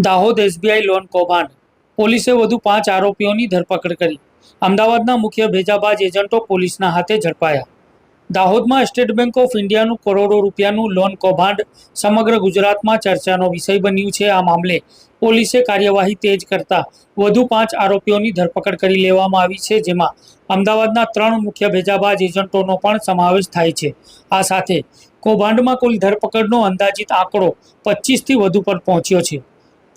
Dahod SBI loan કૌભાંડ, પોલીસે વધુ 5 આરોપીઓની ધરપકડ કરી. અમદાવાદના મુખ્ય ભેજાબાજ એજન્ટો પોલીસના હાથે ઝડપાયા. દાહોદમાં સ્ટેટ બેંક ઓફ ઇન્ડિયાનું કરોડો રૂપિયાનું લોન કૌભાંડ સમગ્ર ગુજરાતમાં ચર્ચાનો વિષય બન્યું છે. આ મામલે પોલીસે કાર્યવાહી તેજ કરતા વધુ 5 આરોપીઓની ધરપકડ કરી લેવામાં આવી છે, જેમાં અમદાવાદના 3 મુખ્ય ભેજાબાજ એજન્ટોનો પણ સમાવેશ થાય છે. આ સાથે કૌભાંડમાં કુલ ધરપકડનો અંદાજિત આંકડો 25થી વધુ પર પહોંચ્યો છે.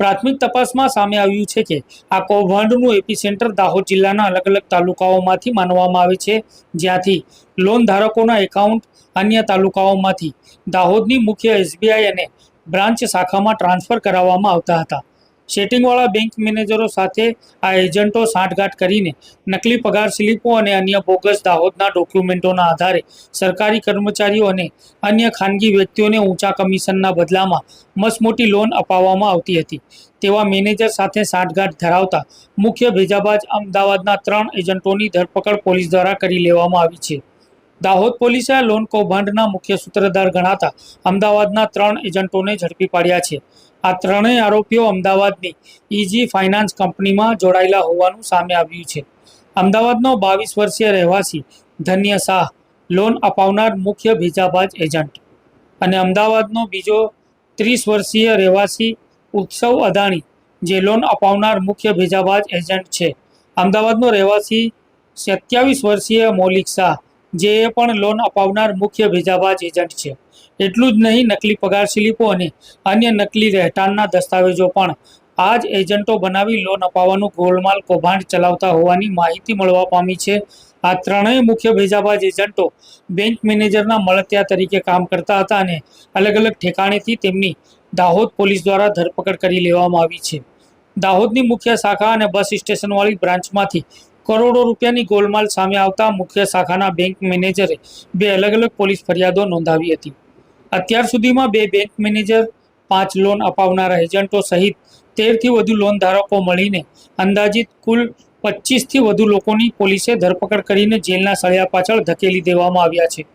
પ્રાથમિક તપાસમાં સામે આવ્યું છે કે આ કૌભાંડનું એપિસેન્ટર દાહોદ જિલ્લાના અલગ અલગ તાલુકાઓમાંથી માનવામાં આવે છે, જ્યાંથી લોન ધારકોના એકાઉન્ટ અન્ય તાલુકાઓમાંથી દાહોદની મુખ્ય એસબીઆઈ અને બ્રાન્ચ શાખામાં ટ્રાન્સફર કરાવવામાં આવતા હતા. સેટિંગવાળા બેંક મેનેજરો સાથે આ એજન્ટો સાંઠગાંઠ કરીને નકલી પગાર સ્લીપો અને અન્ય બોગસ દાહોદના ડોક્યુમેન્ટોના આધારે સરકારી કર્મચારીઓ અને અન્ય ખાનગી વ્યક્તિઓને ઊંચા કમિશનના બદલામાં મસમોટી લોન અપાવવામાં આવતી હતી. તેવા મેનેજર સાથે સાંઠગાંઠ ધરાવતા મુખ્ય ભેજાબાજ અમદાવાદના 3 એજન્ટોની ધરપકડ પોલીસ દ્વારા કરી લેવામાં આવી છે. દાહોદ પોલીસે આ લોન કૌભાંડના મુખ્ય સૂત્રધાર ગણાતા અમદાવાદના 3 એજન્ટોને ઝડપી પાડ્યા છે. આ ત્રણેય આરોપીઓ અમદાવાદની ઇજી ફાઇનાન્સ કંપનીમાં જોડાયેલા હોવાનું સામે આવ્યું છે. અમદાવાદનો 22 વર્ષીય રહેવાસી ધન્ય શાહ લોન અપાવનાર મુખ્ય ભેજાબાજ એજન્ટ અને અમદાવાદનો બીજો 30 વર્ષીય રહેવાસી ઉત્સવ અદાણી જે લોન અપાવનાર મુખ્ય ભેજાબાજ એજન્ટ છે. અમદાવાદનો રહેવાસી 27 વર્ષીય મૌલિક શાહ જે પણ લોન અપાવનાર મુખ્ય ભેજાબાજ એજન્ટ છે. એટલું જ નહીં, નકલી પગાર સ્લીપો અને અન્ય નકલી રહેઠાણના દસ્તાવેજો પણ આ જ એજન્ટો બનાવી લોન અપાવવાનું ગોલમાલ કૌભાંડ ચલાવતા હોવાની માહિતી મળવા પામી છે. આ ત્રણેય મુખ્ય ભેજાબાજ એજન્ટો બેંક મેનેજરના મળતિયા તરીકે કામ કરતા હતા અને અલગ અલગ ઠેકાણેથી તેમની દાહોદ પોલીસ દ્વારા ધરપકડ કરી લેવામાં આવી છે. દાહોદની મુખ્ય શાખા અને બસ સ્ટેશનવાળી બ્રાન્ચમાંથી કરોડો રૂપિયાની ગોલમાલ સામે આવતા મુખ્ય શાખાના બેંક મેનેજરે 2 અલગ અલગ પોલીસ ફરિયાદો નોંધાવી હતી. અત્યાર સુધીમાં 2 બેંક મેનેજર, 5 લોન અપાવનારા એજન્ટો સહિત 13થી વધુ લોન ધારકો મળીને અંદાજિત કુલ 25થી વધુ લોકોની પોલીસે ધરપકડ કરીને જેલના સળિયા પાછળ ધકેલી દેવામાં આવ્યા છે.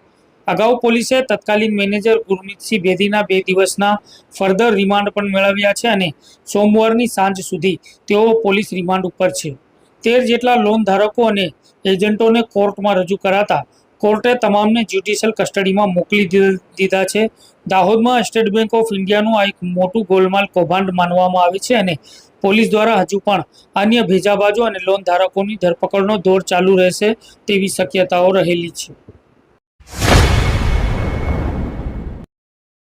અગાઉ પોલીસે તત્કાલીન મેનેજર ગુરમીતસિંહ બેદીના 2 દિવસના ફર્ધર રિમાન્ડ પણ મેળવ્યા છે અને સોમવારની સાંજ સુધી તેઓ પોલીસ રિમાન્ડ ઉપર છે. 13 જેટલા લોન ધારકો અને એજન્ટોને કોર્ટમાં રજૂ કરાતા કોર્ટે તમામને જ્યુડિશિયલ કસ્ટડીમાં મોકલી દીધા છે. દાહોદમાં સ્ટેટ બેંક ઓફ ઇન્ડિયાનું આ એક મોટું ગોલમાલ કૌભાંડ માનવામાં આવે છે અને પોલીસ દ્વારા હજુ પણ અન્ય ભેજાબાજો અને લોન ધારકોની ધરપકડનો દોર ચાલુ રહેશે તેવી શક્યતાઓ રહેલી છે.